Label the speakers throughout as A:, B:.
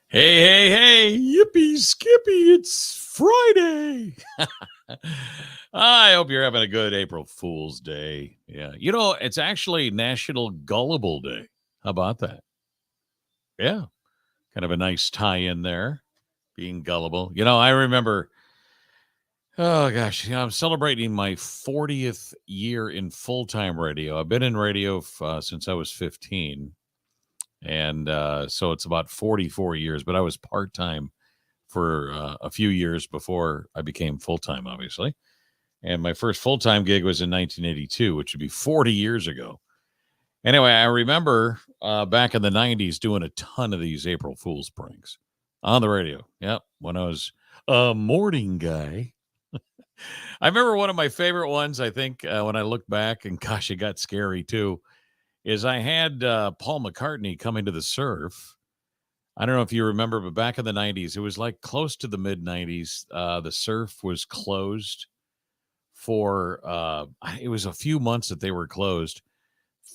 A: Hey, hey, hey, yippee skippy, it's Friday. I hope you're having a good April Fool's Day. Yeah. It's actually National Gullible Day. How about that? Yeah. Kind of a nice tie in there, being gullible. I remember, oh gosh, I'm celebrating my 40th year in full time radio. I've been in radio since I was 15. And so it's about 44 years, but I was part time for a few years before I became full time, obviously. And my first full time gig was in 1982, which would be 40 years ago. Anyway, I remember back in the 90s doing a ton of these April Fool's pranks on the radio. Yep. When I was a morning guy. I remember one of my favorite ones, I think, when I look back, and gosh, it got scary too, is I had Paul McCartney coming to the surf. I don't know if you remember, but back in the 90s, it was like close to the mid 90s. The surf was closed for, it was a few months that they were closed.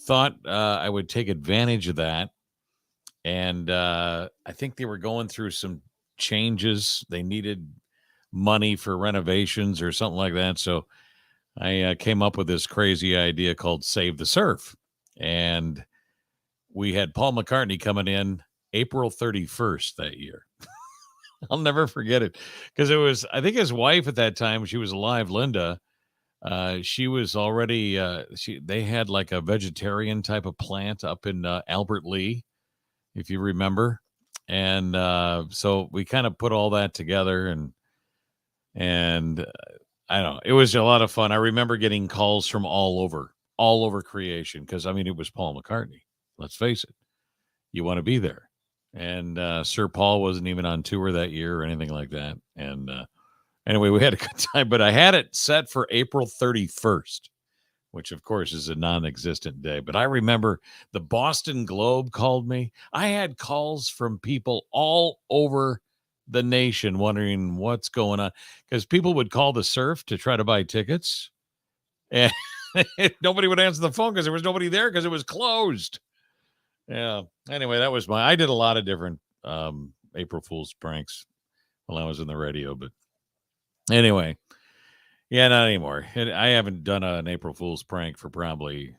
A: Thought I would take advantage of that. And I think they were going through some changes. They needed money for renovations or something like that. So I came up with this crazy idea called Save the Surf. And we had Paul McCartney coming in April 31st that year. I'll never forget it because it was, I think his wife at that time, she was alive, Linda. She was already, they had like a vegetarian type of plant up in Albert Lee, if you remember. And so we kind of put all that together and I don't know, it was a lot of fun. I remember getting calls from all over creation because I mean, it was Paul McCartney. Let's face it, you want to be there. And Sir Paul wasn't even on tour that year or anything like that. And anyway, we had a good time, but I had it set for April 31st, which of course is a non-existent day. But I remember the Boston Globe called me. I had calls from people all over the nation wondering what's going on because people would call the surf to try to buy tickets and nobody would answer the phone because there was nobody there because it was closed. Yeah. Anyway, I did a lot of different April Fool's pranks while I was in the radio, but anyway, yeah, not anymore. I haven't done an April Fool's prank for probably,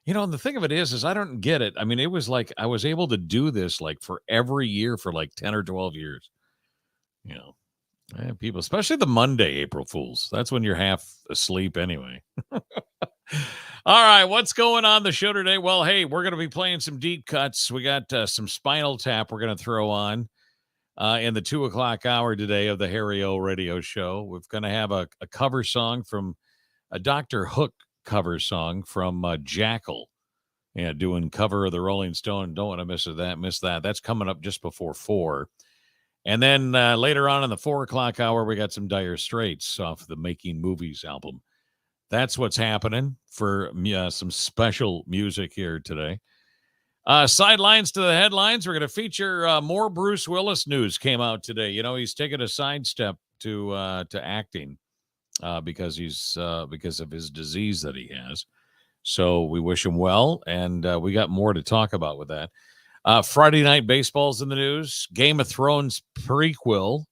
A: and the thing of it is I don't get it. I mean, it was like I was able to do this like for every year for like 10 or 12 years. You know, people, especially the Monday April Fools. That's when you're half asleep anyway. All right, what's going on the show today? Well, hey, we're going to be playing some deep cuts. We got some Spinal Tap we're going to throw on in the 2 o'clock hour today of the Harry O Radio Show. We're going to have a cover song from a Dr. Hook cover song from Jackal. Yeah, doing cover of the Rolling Stone. Don't want to miss that. That's coming up just before 4. And then later on in the 4 o'clock hour, we got some Dire Straits off the Making Movies album. That's what's happening for some special music here today. Sidelines to the headlines. We're going to feature more Bruce Willis news came out today. He's taken a sidestep to acting because of his disease that he has. So we wish him well, and we got more to talk about with that. Friday Night Baseball's in the news. Game of Thrones prequel.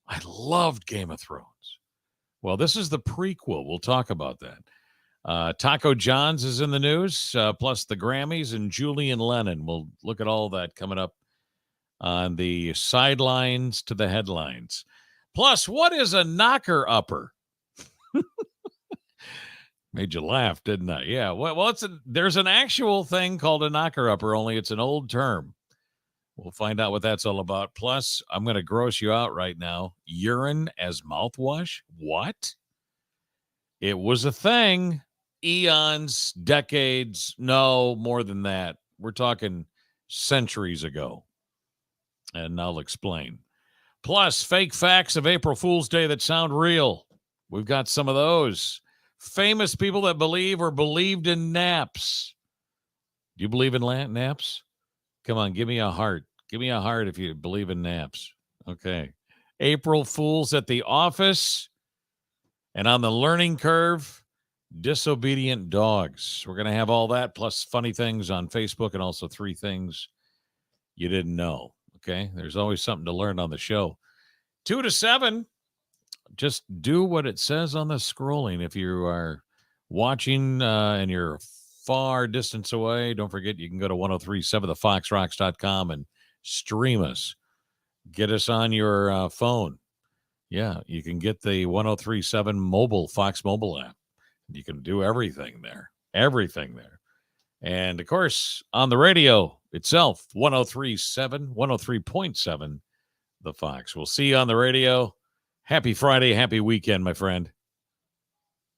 A: I loved Game of Thrones. Well, this is the prequel. We'll talk about that. Taco John's is in the news, plus the Grammys and Julian Lennon. We'll look at all that coming up on the sidelines to the headlines. Plus, what is a knocker-upper? Made you laugh, didn't I? Yeah. Well, there's an actual thing called a knocker-upper, only it's an old term. We'll find out what that's all about. Plus, I'm going to gross you out right now. Urine as mouthwash? What? It was a thing. Eons, decades, no, more than that. We're talking centuries ago. And I'll explain. Plus, fake facts of April Fool's Day that sound real. We've got some of those. Famous people that believe or believed in naps. Do you believe in naps? Come on, give me a heart. Give me a heart if you believe in naps. Okay. April Fools at the office. And on the learning curve, disobedient dogs. We're going to have all that plus funny things on Facebook and also 3 things you didn't know. Okay. There's always something to learn on the show. 2 to 7. Just do what it says on the scrolling. If you are watching and you're far distance away, don't forget you can go to 1037thefoxrocks.com and stream us. Get us on your phone. Yeah, you can get the 1037 mobile Fox mobile app. You can do everything there. Everything there. And of course, on the radio itself, 1037, 103.7 The Fox. We'll see you on the radio. Happy Friday, happy weekend, my friend.